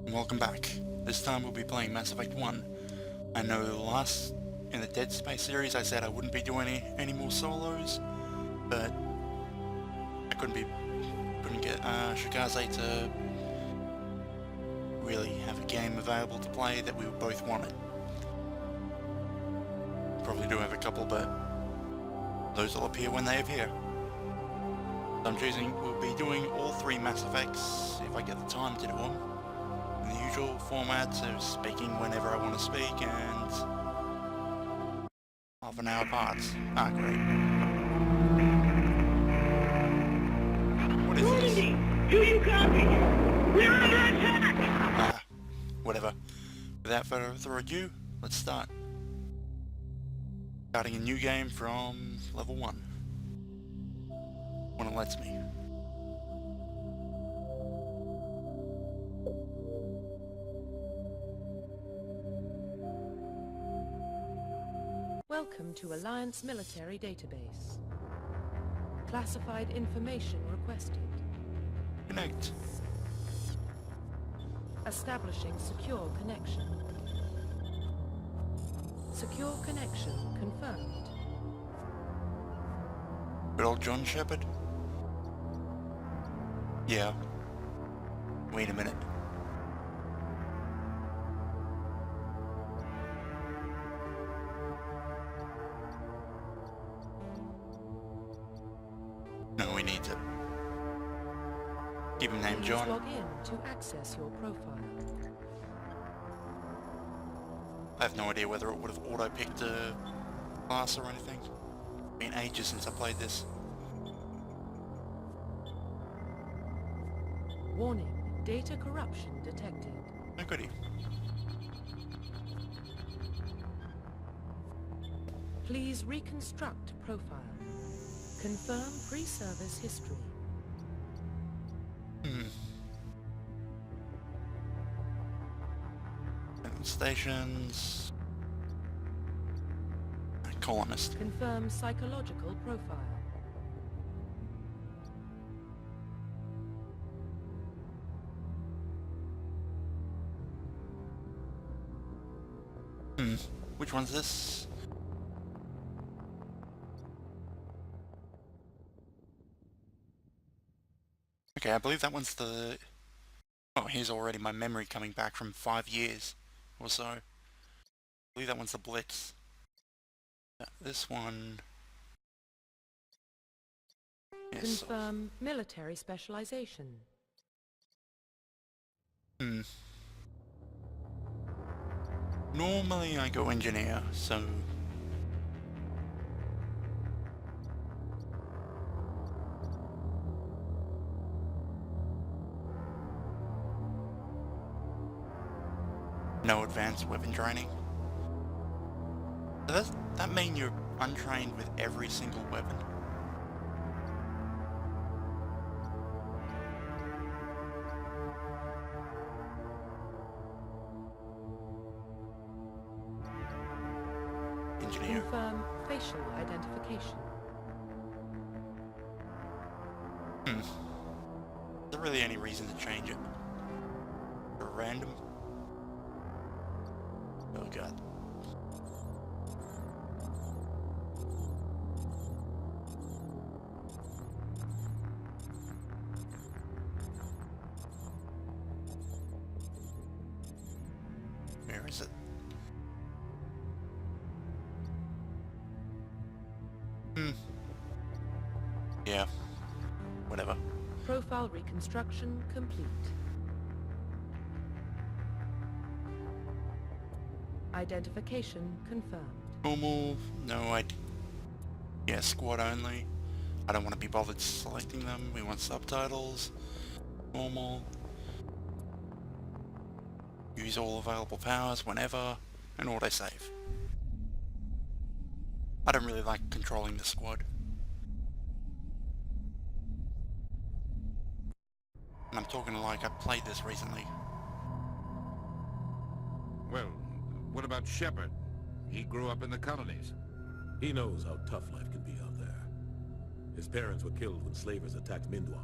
And welcome back. This time we'll be playing Mass Effect 1. I know in the Dead Space series I said I wouldn't be doing any more solos, but I couldn't get Shikaze to really have a game available to play that we both wanted. Probably do have a couple, but those will appear when they appear. So we'll be doing all three Mass Effects if I get the time to do them. In the usual formats of speaking whenever I want to speak and half an hour parts. Ah, great. What is this? Do you copy? We're under attack! Ah, whatever. Without further ado, let's start. Starting a new game from level 1. When it lets me. Welcome to Alliance Military Database. Classified information requested. Connect. Establishing secure connection. Secure connection confirmed. Good old John Shepard? Yeah. Wait a minute. No, we need to keep him named Please John. log in to access your profile. I have no idea whether it would have auto-picked a class or anything. It's been ages since I played this. Warning, data corruption detected. Oh goody. Please reconstruct profile. Confirm pre-service history. Stations. Colonist. Confirm psychological profile. Which one's this? Okay, I believe that one's the... Oh, here's already my memory coming back from 5 years or so. I believe that one's the Blitz. This one... Yes. Confirm military specialization. Normally I go engineer, so... No advanced weapon training. So does that mean you're untrained with every single weapon? Engineer. Confirm facial identification. Is there really any reason to change it? For random? Oh god. Where is it? Yeah. Whatever. Profile reconstruction complete. Identification confirmed. Normal, no, yeah, squad only. I don't want to be bothered selecting them. We want subtitles. Normal. Use all available powers whenever, and autosave. I don't really like controlling the squad. And I'm talking like I played this recently. Well, what about Shepard? He grew up in the colonies. He knows how tough life can be out there. His parents were killed when slavers attacked Mindwar.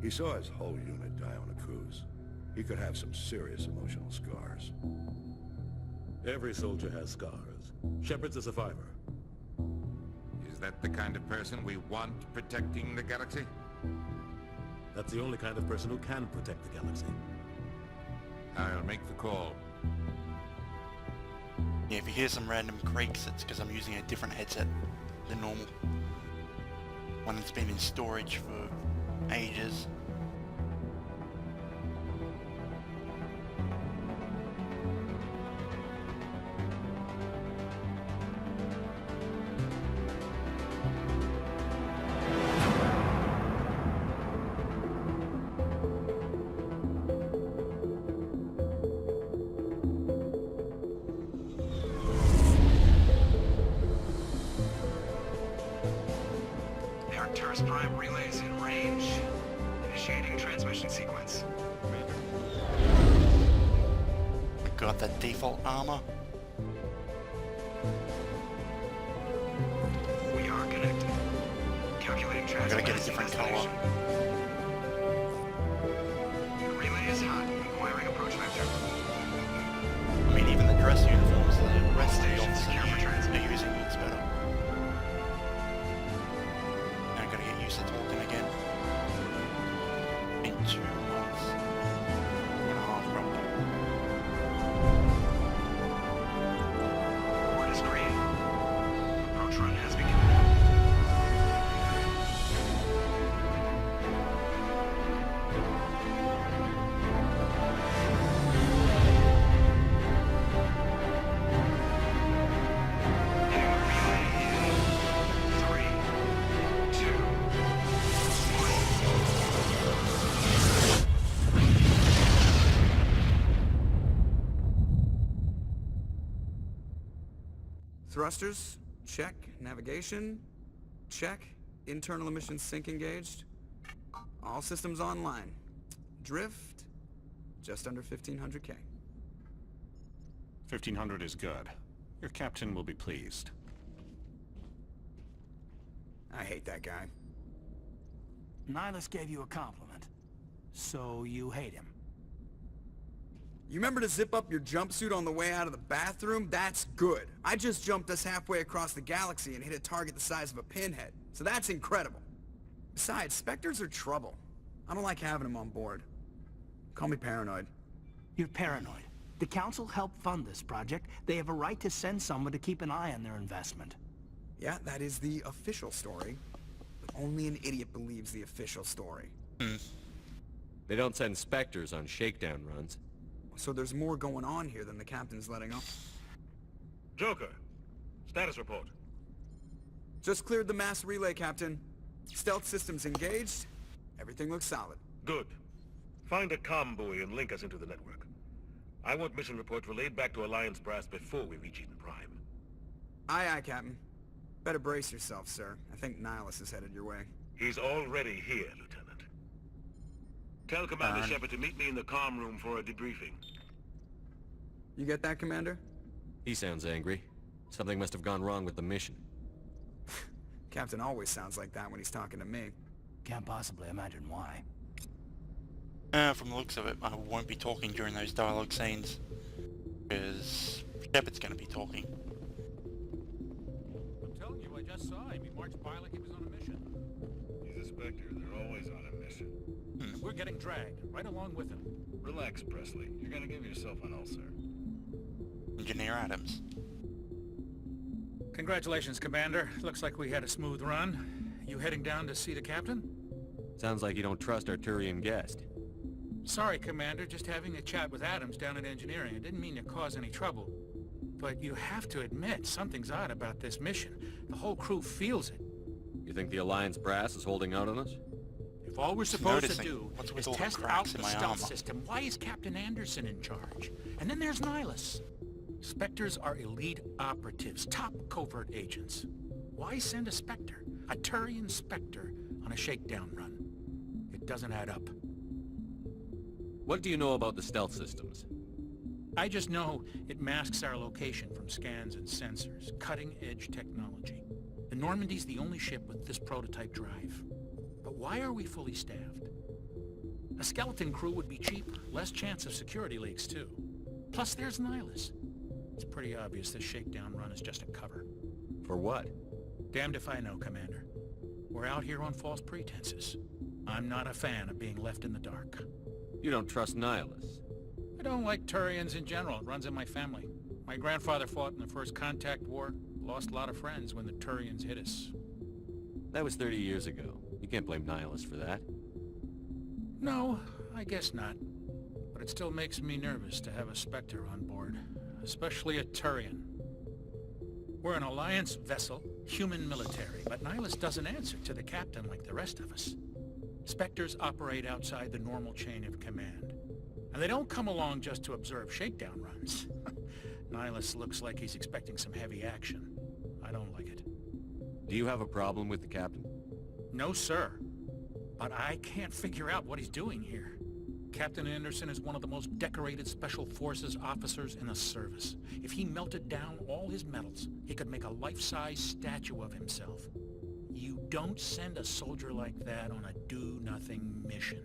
He saw his whole unit die on a cruise. He could have some serious emotional scars. Every soldier has scars. Shepard's a survivor. Is that the kind of person we want protecting the galaxy? That's the only kind of person who can protect the galaxy. I'll make the call. Yeah, if you hear some random creaks, it's because I'm using a different headset than normal. One that's been in storage for ages. Arcturus Prime relays in range. Initiating transmission sequence. Got that default armor. We are connected. Calculating I transmission. gotta get a different color. The relay is hot. Acquiring approach vector. I mean, even the dress uniforms the rest of the Station officers secure for transfer. are using looks better. Now I gotta get used to talking again. In 2 months. 2.5 probably. Board is green. Approach run has begun. Thrusters, check. Navigation, check. Internal emissions sync engaged. All systems online. Drift, just under 1500K. 1500 is good. Your captain will be pleased. I hate that guy. Nihilus gave you a compliment. So you hate him. You remember to zip up your jumpsuit on the way out of the bathroom? That's good. I just jumped us halfway across the galaxy and hit a target the size of a pinhead. So that's incredible. Besides, Spectres are trouble. I don't like having them on board. Call me paranoid. You're paranoid. The Council helped fund this project. They have a right to send someone to keep an eye on their investment. Yeah, that is the official story. But only an idiot believes the official story. They don't send Spectres on shakedown runs. So there's more going on here than the captain's letting on. Joker, status report. Just cleared the mass relay, Captain. Stealth systems engaged. Everything looks solid. Good. Find a comm buoy and link us into the network. I want mission reports relayed back to Alliance Brass before we reach Eden Prime. Aye, aye, Captain. Better brace yourself, sir. I think Nihilus is headed your way. He's already here, Lieutenant. Tell Commander Shepard to meet me in the comm room for a debriefing. You get that, Commander? He sounds angry. Something must have gone wrong with the mission. Captain always sounds like that when he's talking to me. Can't possibly imagine why. From the looks of it, I won't be talking during those dialogue scenes. Because Shepard's gonna be talking. I'm telling you, I just saw him. He marched by like he was on a mission. He's a Spectre. They're always on a mission. And we're getting dragged, right along with him. Relax, Presley. You're gonna give yourself an ulcer. Engineer Adams. Congratulations, Commander. Looks like we had a smooth run. You heading down to see the captain? Sounds like you don't trust our Turian guest. Sorry, Commander. Just having a chat with Adams down at engineering. I didn't mean to cause any trouble. But you have to admit, something's odd about this mission. The whole crew feels it. You think the Alliance brass is holding out on us? If all we're supposed Noticing. to do What's with is all the test out cracks the in my stealth armor? system, why is Captain Anderson in charge? And then there's Nihilus. Spectres are elite operatives, top covert agents. Why send a Spectre, a Turian Spectre, on a shakedown run? It doesn't add up. What do you know about the stealth systems? I just know it masks our location from scans and sensors. Cutting-edge technology. The Normandy's the only ship with this prototype drive. But why are we fully staffed? A skeleton crew would be cheap, less chance of security leaks too. Plus there's Nihilus. It's pretty obvious this shakedown run is just a cover. For what? Damned if I know, Commander. We're out here on false pretenses. I'm not a fan of being left in the dark. You don't trust Nihilus? I don't like Turians in general. It runs in my family. My grandfather fought in the First Contact War. Lost a lot of friends when the Turians hit us. That was 30 years ago. You can't blame Nihilus for that. No, I guess not. But it still makes me nervous to have a Spectre on board. Especially a Turian. We're an Alliance vessel, human military, but Nihilus doesn't answer to the captain like the rest of us. Spectres operate outside the normal chain of command. And they don't come along just to observe shakedown runs. Nihilus looks like he's expecting some heavy action. I don't like it. Do you have a problem with the captain? No, sir. But I can't figure out what he's doing here. Captain Anderson is one of the most decorated Special Forces officers in the service. If he melted down all his medals, he could make a life-size statue of himself. You don't send a soldier like that on a do-nothing mission.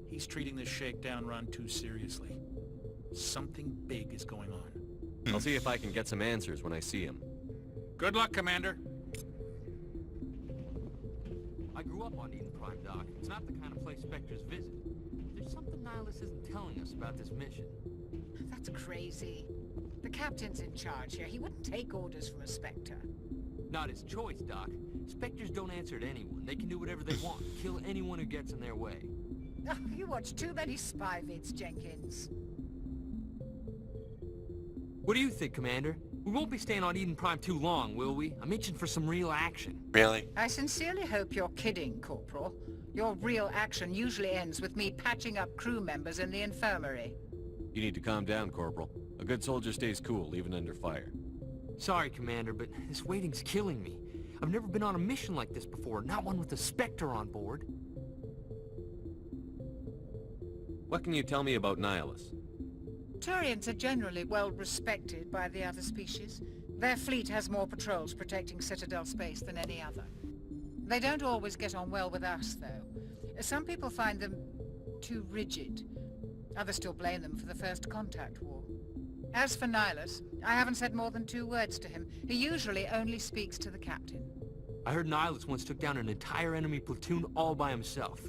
He's treating this shakedown run too seriously. Something big is going on. I'll see if I can get some answers when I see him. Good luck, Commander. I grew up on Eden Prime, Doc. It's not the kind of place Spectres visit. There's something Nihilus isn't telling us about this mission. That's crazy. The captain's in charge here. He wouldn't take orders from a Spectre. Not his choice, Doc. Spectres don't answer to anyone. They can do whatever they want. Kill anyone who gets in their way. Oh, you watch too many spy vids, Jenkins. What do you think, Commander? We won't be staying on Eden Prime too long, will we? I'm itching for some real action. Really? I sincerely hope you're kidding, Corporal. Your real action usually ends with me patching up crew members in the infirmary. You need to calm down, Corporal. A good soldier stays cool, even under fire. Sorry, Commander, but this waiting's killing me. I've never been on a mission like this before, not one with a Spectre on board. What can you tell me about Nihilus? Turians are generally well respected by the other species. Their fleet has more patrols protecting Citadel space than any other. They don't always get on well with us, though. Some people find them too rigid. Others still blame them for the First Contact War. As for Nihilus, I haven't said more than 2 words to him. He usually only speaks to the captain. I heard Nihilus once took down an entire enemy platoon all by himself.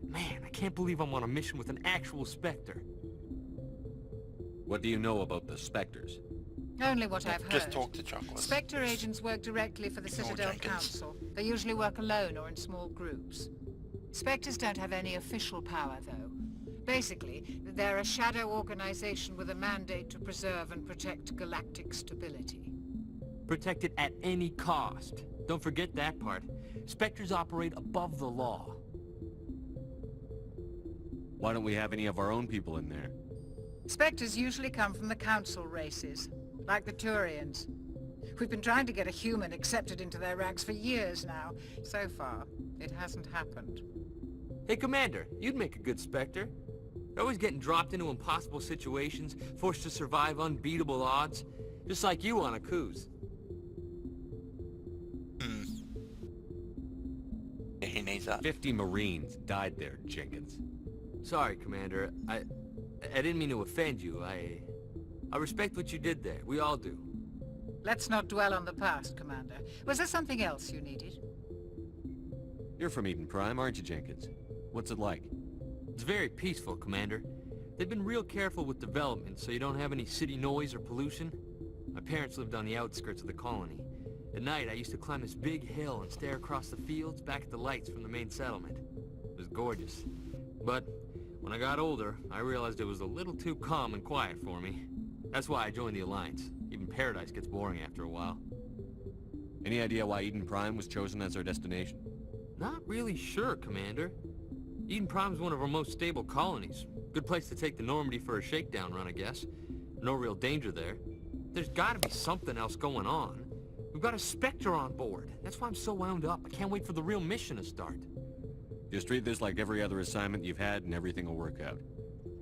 Man, I can't believe I'm on a mission with an actual Spectre. What do you know about the Spectres? Only what I've heard. Just talk to Chuckles. Spectre agents work directly for the Citadel Jenkins. Council. They usually work alone or in small groups. Spectres don't have any official power, though. Basically, they're a shadow organization with a mandate to preserve and protect galactic stability. Protect it at any cost. Don't forget that part. Spectres operate above the law. Why don't we have any of our own people in there? Spectres usually come from the Council races, like the Turians. We've been trying to get a human accepted into their ranks for years now. So far, it hasn't happened. Hey, Commander, you'd make a good Spectre. You're always getting dropped into impossible situations, forced to survive unbeatable odds, just like you on a cruise. Yeah, he needs that. 50 Marines died there, Jenkins. Sorry, Commander. I didn't mean to offend you. I respect what you did there. We all do. Let's not dwell on the past, Commander. Was there something else you needed? You're from Eden Prime, aren't you, Jenkins? What's it like? It's very peaceful, Commander. They've been real careful with development, so you don't have any city noise or pollution. My parents lived on the outskirts of the colony. At night, I used to climb this big hill and stare across the fields back at the lights from the main settlement. It was gorgeous. But when I got older, I realized it was a little too calm and quiet for me. That's why I joined the Alliance. Even Paradise gets boring after a while. Any idea why Eden Prime was chosen as our destination? Not really sure, Commander. Eden Prime's one of our most stable colonies. Good place to take the Normandy for a shakedown run, I guess. No real danger there. There's gotta be something else going on. We've got a Spectre on board. That's why I'm so wound up. I can't wait for the real mission to start. Just treat this like every other assignment you've had and everything will work out.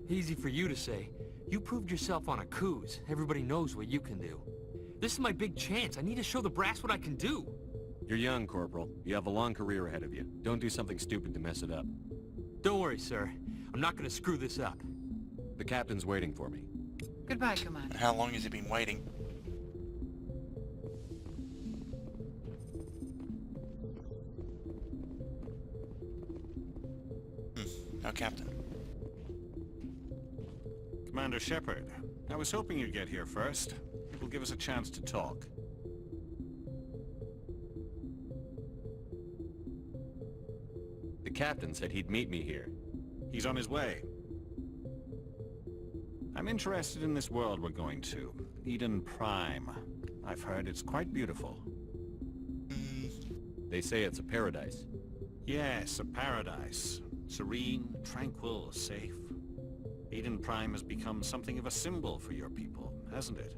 Easy for you to say. You proved yourself on a cruise. Everybody knows what you can do. This is my big chance. I need to show the brass what I can do. You're young, Corporal. You have a long career ahead of you. Don't do something stupid to mess it up. Don't worry, sir. I'm not gonna screw this up. The captain's waiting for me. Goodbye, Commander. And how long has he been waiting? No captain. Commander Shepard, I was hoping you'd get here first. It will give us a chance to talk. The captain said he'd meet me here. He's on his way. I'm interested in this world we're going to. Eden Prime. I've heard it's quite beautiful. They say it's a paradise. Yes, a paradise. Serene, tranquil, safe. Eden Prime has become something of a symbol for your people, hasn't it?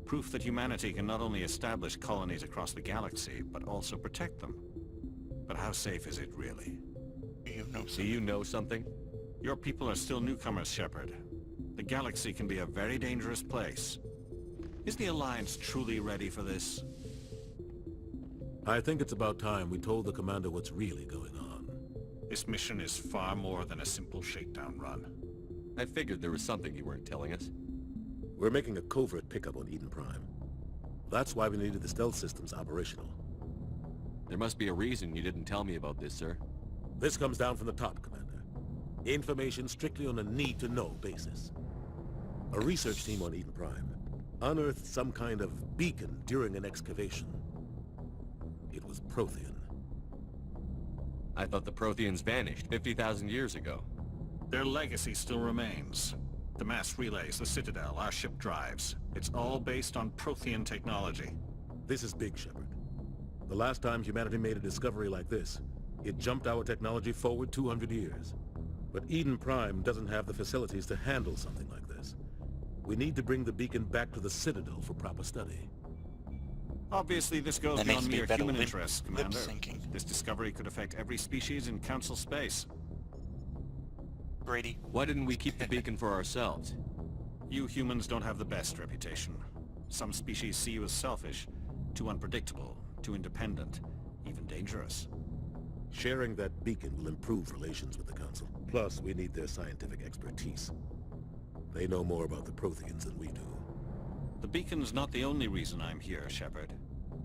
Proof that humanity can not only establish colonies across the galaxy, but also protect them. But how safe is it really? Do you know something? Your people are still newcomers, Shepard. The galaxy can be a very dangerous place. Is the Alliance truly ready for this? I think it's about time we told the commander what's really going on. This mission is far more than a simple shakedown run. I figured there was something you weren't telling us. We're making a covert pickup on Eden Prime. That's why we needed the stealth systems operational. There must be a reason you didn't tell me about this, sir. This comes down from the top, Commander. Information strictly on a need-to-know basis. A research team on Eden Prime unearthed some kind of beacon during an excavation. It was Prothean. I thought the Protheans vanished 50,000 years ago. Their legacy still remains. The mass relays, the Citadel, our ship drives. It's all based on Prothean technology. This is big, Shepard. The last time humanity made a discovery like this, it jumped our technology forward 200 years. But Eden Prime doesn't have the facilities to handle something like this. We need to bring the beacon back to the Citadel for proper study. Obviously, this goes There needs beyond to be mere better human lip interests, Commander. syncing. This discovery could affect every species in Council space. Grady. Why didn't we keep the beacon for ourselves? You humans don't have the best reputation. Some species see you as selfish, too unpredictable, too independent, even dangerous. Sharing that beacon will improve relations with the Council. Plus, we need their scientific expertise. They know more about the Protheans than we do. The beacon's not the only reason I'm here, Shepard.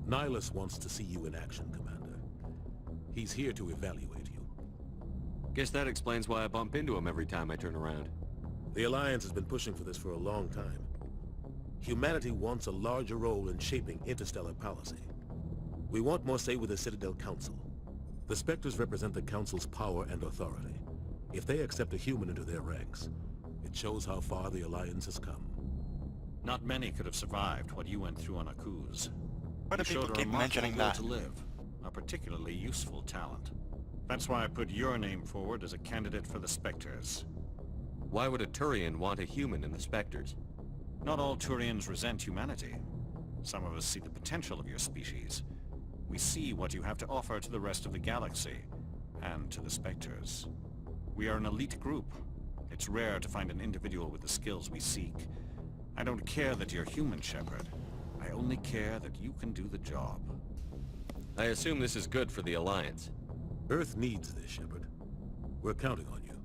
Nihilus wants to see you in action, Commander. He's here to evaluate you. Guess that explains why I bump into him every time I turn around. The Alliance has been pushing for this for a long time. Humanity wants a larger role in shaping interstellar policy. We want more say with the Citadel Council. The Spectres represent the Council's power and authority. If they accept a human into their ranks, it shows how far the Alliance has come. Not many could have survived what you went through on Akuz. Why do You people showed a keep remarkable mentioning will that? to live, a particularly useful talent. That's why I put your name forward as a candidate for the Spectres. Why would a Turian want a human in the Spectres? Not all Turians resent humanity. Some of us see the potential of your species. We see what you have to offer to the rest of the galaxy, and to the Spectres. We are an elite group. It's rare to find an individual with the skills we seek. I don't care that you're human, Shepard. I only care that you can do the job. I assume this is good for the Alliance. Earth needs this, Shepard. We're counting on you.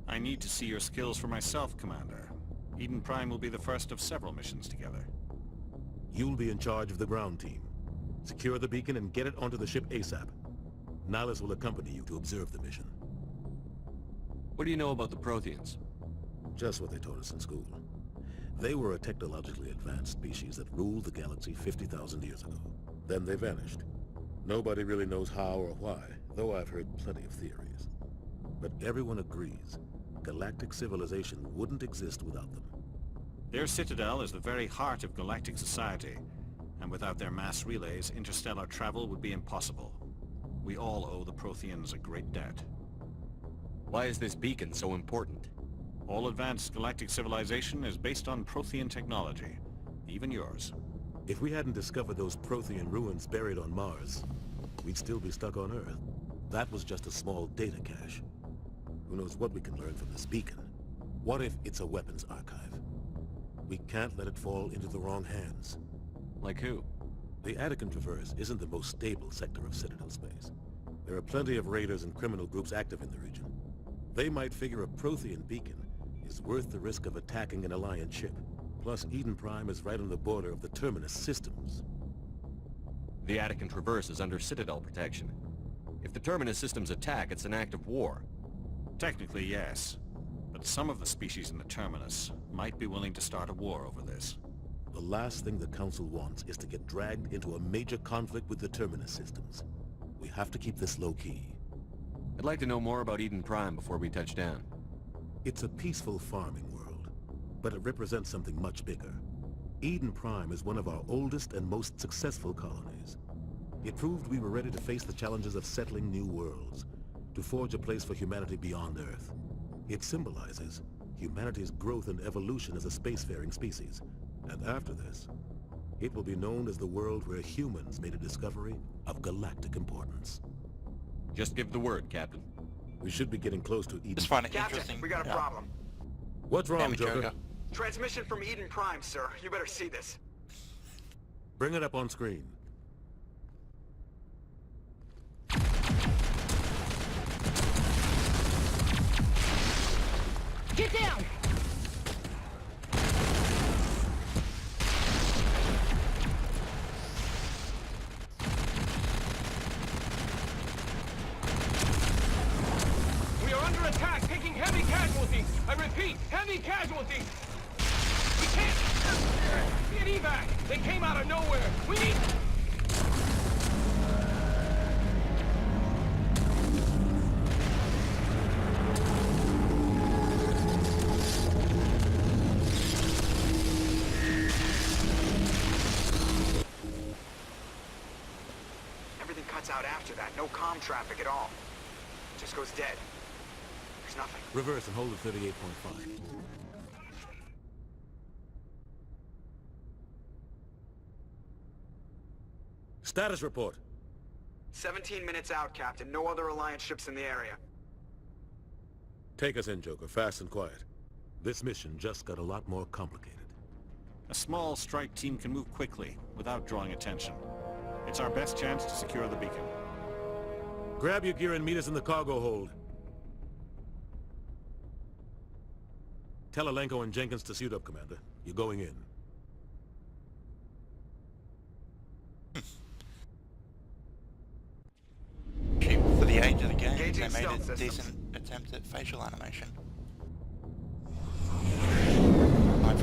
I need to see your skills for myself, Commander. Eden Prime will be the first of several missions together. You'll be in charge of the ground team. Secure the beacon and get it onto the ship ASAP. Nihilus will accompany you to observe the mission. What do you know about the Protheans? Just what they taught us in school. They were a technologically advanced species that ruled the galaxy 50,000 years ago. Then they vanished. Nobody really knows how or why, though I've heard plenty of theories. But everyone agrees, galactic civilization wouldn't exist without them. Their citadel is the very heart of galactic society, and without their mass relays, interstellar travel would be impossible. We all owe the Protheans a great debt. Why is this beacon so important? All advanced galactic civilization is based on Prothean technology, even yours. If we hadn't discovered those Prothean ruins buried on Mars, we'd still be stuck on Earth. That was just a small data cache. Who knows what we can learn from this beacon? What if it's a weapons archive? We can't let it fall into the wrong hands. Like who? The Attican Traverse isn't the most stable sector of Citadel space. There are plenty of raiders and criminal groups active in the region. They might figure a Prothean beacon is worth the risk of attacking an Alliance ship. Plus, Eden Prime is right on the border of the Terminus systems. The Attican Traverse is under Citadel protection. If the Terminus systems attack, it's an act of war. Technically, yes. But some of the species in the Terminus might be willing to start a war over this. The last thing the Council wants is to get dragged into a major conflict with the Terminus systems. We have to keep this low-key. I'd like to know more about Eden Prime before we touch down. It's a peaceful farming world, but it represents something much bigger. Eden Prime is one of our oldest and most successful colonies. It proved we were ready to face the challenges of settling new worlds, to forge a place for humanity beyond Earth. It symbolizes humanity's growth and evolution as a spacefaring species. And after this, it will be known as the world where humans made a discovery of galactic importance. Just give the word, Captain. We should be getting close to Eden. Just find it Captain, interesting. we got a problem. What's wrong, Damn it, Joker? Transmission from Eden Prime, sir. You better see this. Bring it up on screen. Get down! We are under attack, taking heavy casualties. I repeat, heavy casualties. We can't get evac. They came out of nowhere. We need... Everything cuts out after that. No comm traffic at all. Just goes dead. There's nothing. Reverse and hold at 38.5. Status report. 17 minutes out, Captain. No other Alliance ships in the area. Take us in, Joker, fast and quiet. This mission just got a lot more complicated. A small strike team can move quickly, without drawing attention. It's our best chance to secure the beacon. Grab your gear and meet us in the cargo hold. Tell Alenko and Jenkins to suit up, Commander. You're going in. For the age of the game, Engaging they made stealth a systems. decent attempt at facial animation.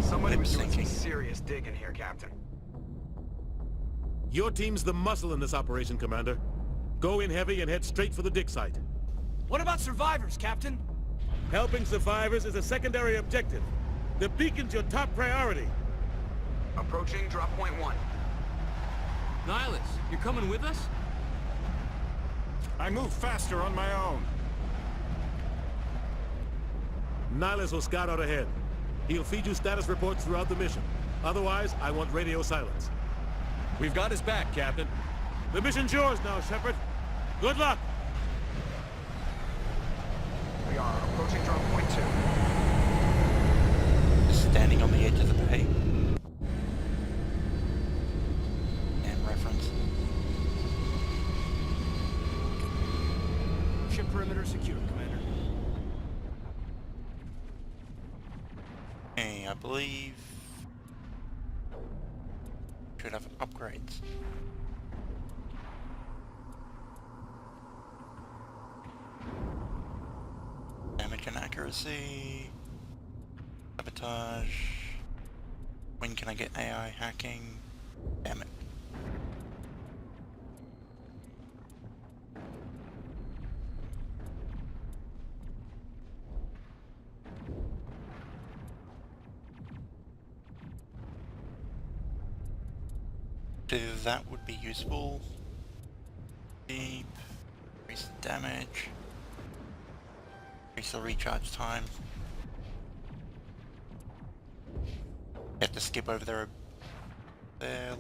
Somebody was doing some Lip-syncing. serious digging here, Captain. Your team's the muscle in this operation, Commander. Go in heavy and head straight for the dig site. What about survivors, Captain? Helping survivors is a secondary objective. The beacon's your top priority. Approaching drop point 1. Nihilus, you're coming with us? I move faster on my own. Nihilus will scout out ahead. He'll feed you status reports throughout the mission. Otherwise, I want radio silence. We've got his back, Captain. The mission's yours now, Shepard. Good luck! We are approaching drop point 2. Just standing on the edge of the bay. And reference. Ship perimeter secure, Commander. Hey, I believe... should have upgrades. Damage and accuracy. Sabotage. When can I get AI hacking? Damn it. That would be useful. Deep. Increase the damage. Increase the recharge time. You have to skip over their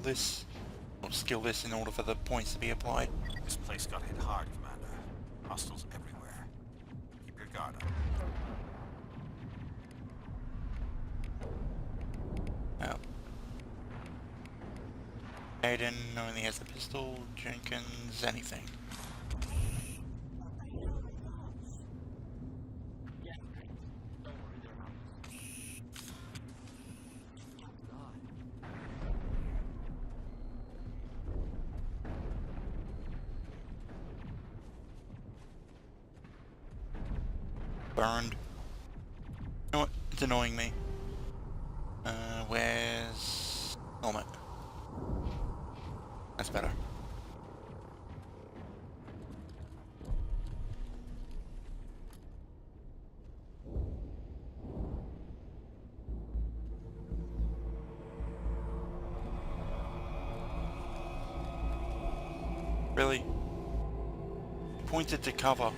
lists, or skill lists, in order for the points to be applied. This place got hit hard, Commander. Hostiles everywhere. Keep your guard up. Oh. Aiden only has the pistol, Jenkins, anything. burned. You know what? It's annoying me. Where's helmet? That's better. Really? He pointed to cover.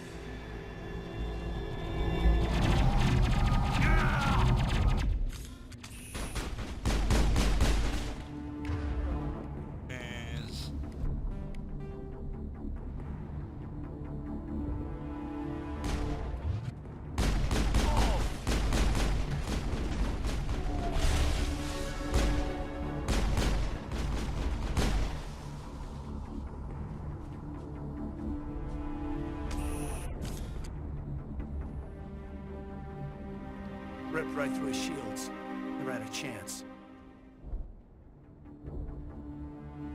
Ripped right through his shields. Never had a chance.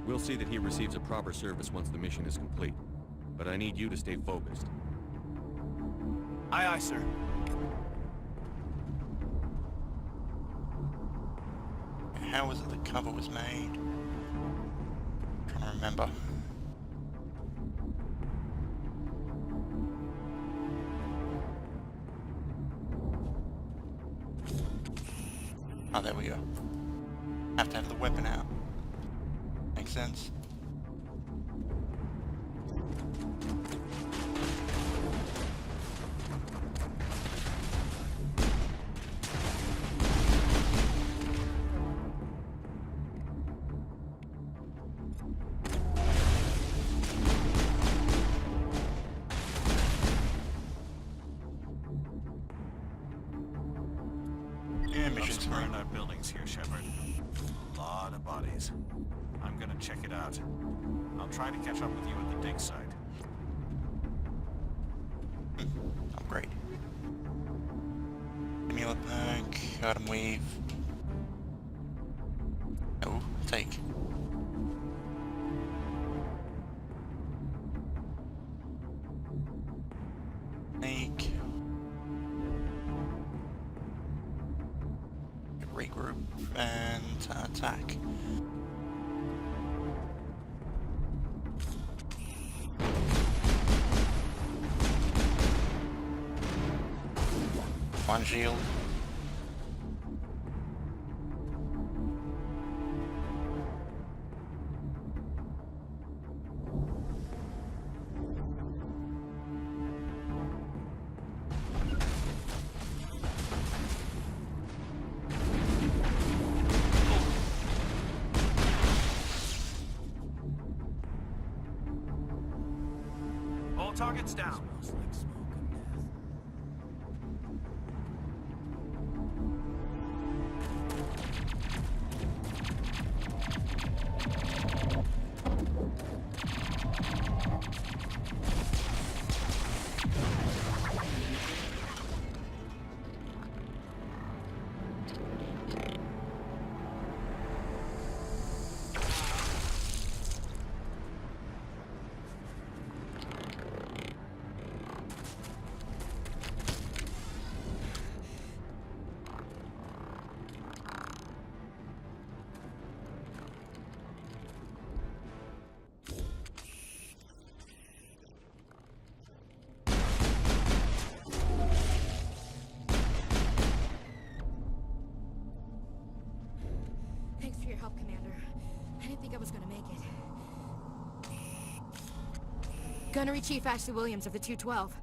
We'll see that he receives a proper service once the mission is complete. But I need you to stay focused. Aye, aye, sir. How was it the cover was made? Trying to remember. Oh, there we go. Have to have the weapon out. Makes sense. Lots of burned out buildings here, Shepard. A lot of bodies. I'm gonna check it out. I'll try to catch up with you at the dig site. Upgrade. Stimula pack, item weave. Oh, take. Snake. Regroup and attack. One shield. All targets down. Smells like smoke and death. Thanks for your help, Commander. I didn't think I was gonna make it. Gunnery Chief Ashley Williams of the 212.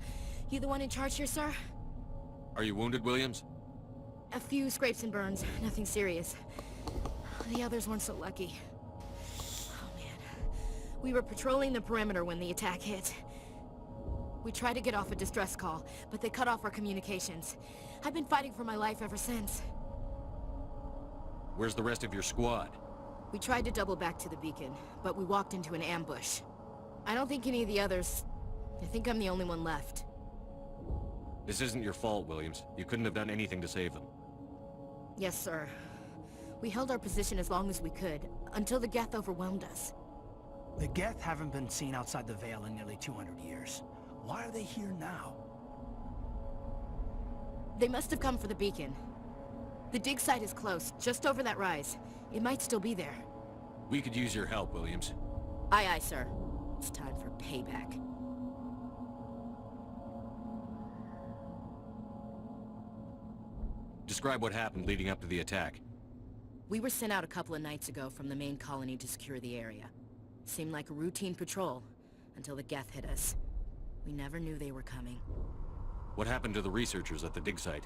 You the one in charge here, sir? Are you wounded, Williams? A few scrapes and burns, nothing serious. The others weren't so lucky. Oh man. We were patrolling the perimeter when the attack hit. We tried to get off a distress call, but they cut off our communications. I've been fighting for my life ever since. Where's the rest of your squad? We tried to double back to the beacon, but we walked into an ambush. I don't think any of the others... I think I'm the only one left. This isn't your fault, Williams. You couldn't have done anything to save them. Yes, sir. We held our position as long as we could, until the Geth overwhelmed us. The Geth haven't been seen outside the Veil in nearly 200 years. Why are they here now? They must have come for the beacon. The dig site is close, just over that rise. It might still be there. We could use your help, Williams. Aye, aye, sir. It's time for payback. Describe what happened leading up to the attack. We were sent out a couple of nights ago from the main colony to secure the area. Seemed like a routine patrol, until the Geth hit us. We never knew they were coming. What happened to the researchers at the dig site?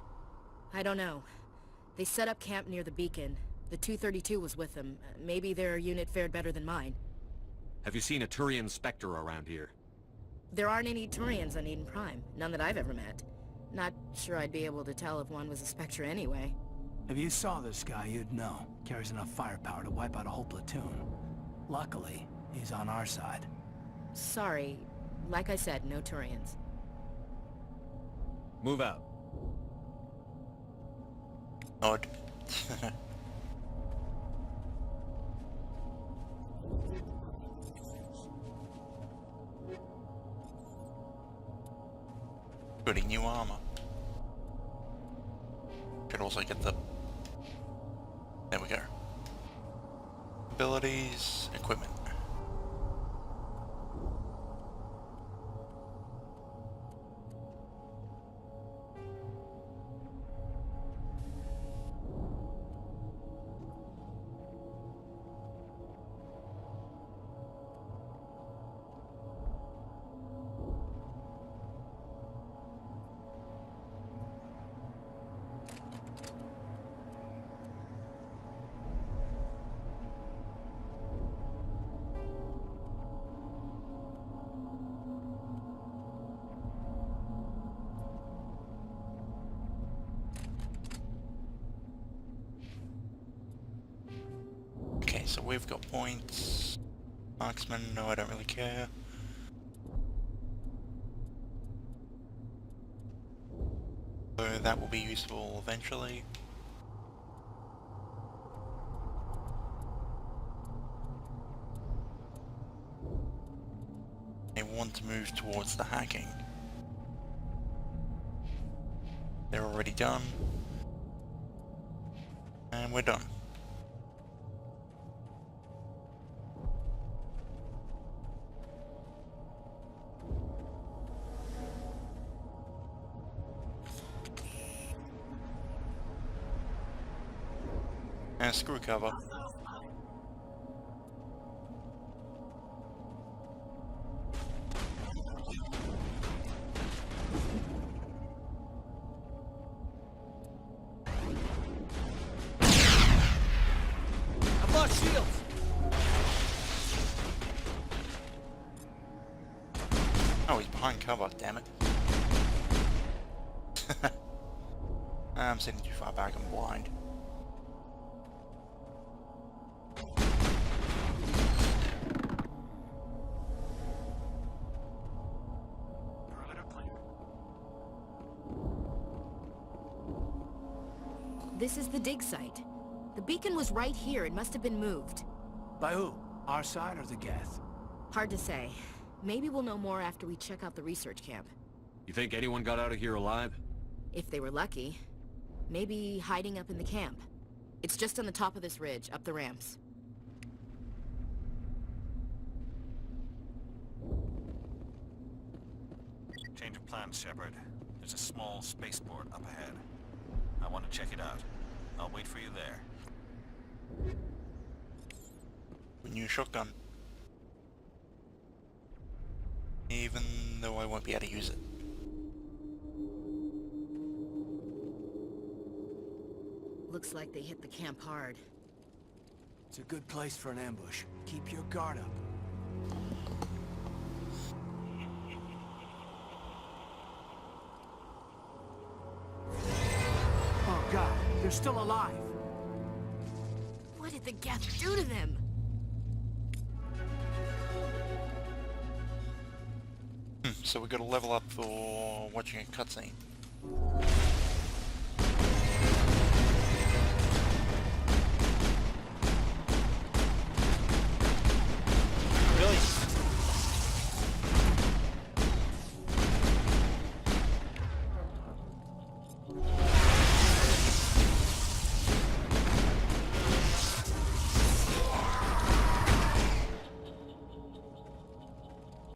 I don't know. They set up camp near the beacon. The 232 was with them. Maybe their unit fared better than mine. Have you seen a Turian Spectre around here? There aren't any Turians on Eden Prime. None that I've ever met. Not sure I'd be able to tell if one was a Spectre anyway. If you saw this guy, you'd know. Carries enough firepower to wipe out a whole platoon. Luckily, he's on our side. Sorry. Like I said, no Turians. Move out. Odd. Goody new armor. Could also get the... There we go. Abilities, equipment. Okay, so we've got points. Marksman, no, I don't really care. So that will be useful eventually. They want to move towards the hacking. They're already done. And we're done. And screw cover. I've lost shields! Oh, he's behind cover, damn it. I'm sitting too far back, I'm blind. This is the dig site. The beacon was right here. It must have been moved. By who? Our side or the Geth? Hard to say. Maybe we'll know more after we check out the research camp. You think anyone got out of here alive? If they were lucky. Maybe hiding up in the camp. It's just on the top of this ridge, up the ramps. Change of plans, Shepard. There's a small spaceport up ahead. I want to check it out. I'll wait for you there. New shotgun. Even though I won't be able to use it. Looks like they hit the camp hard. It's a good place for an ambush. Keep your guard up. Oh God, they're still alive. What did the Geth do to them? So we got to level up for watching a cutscene.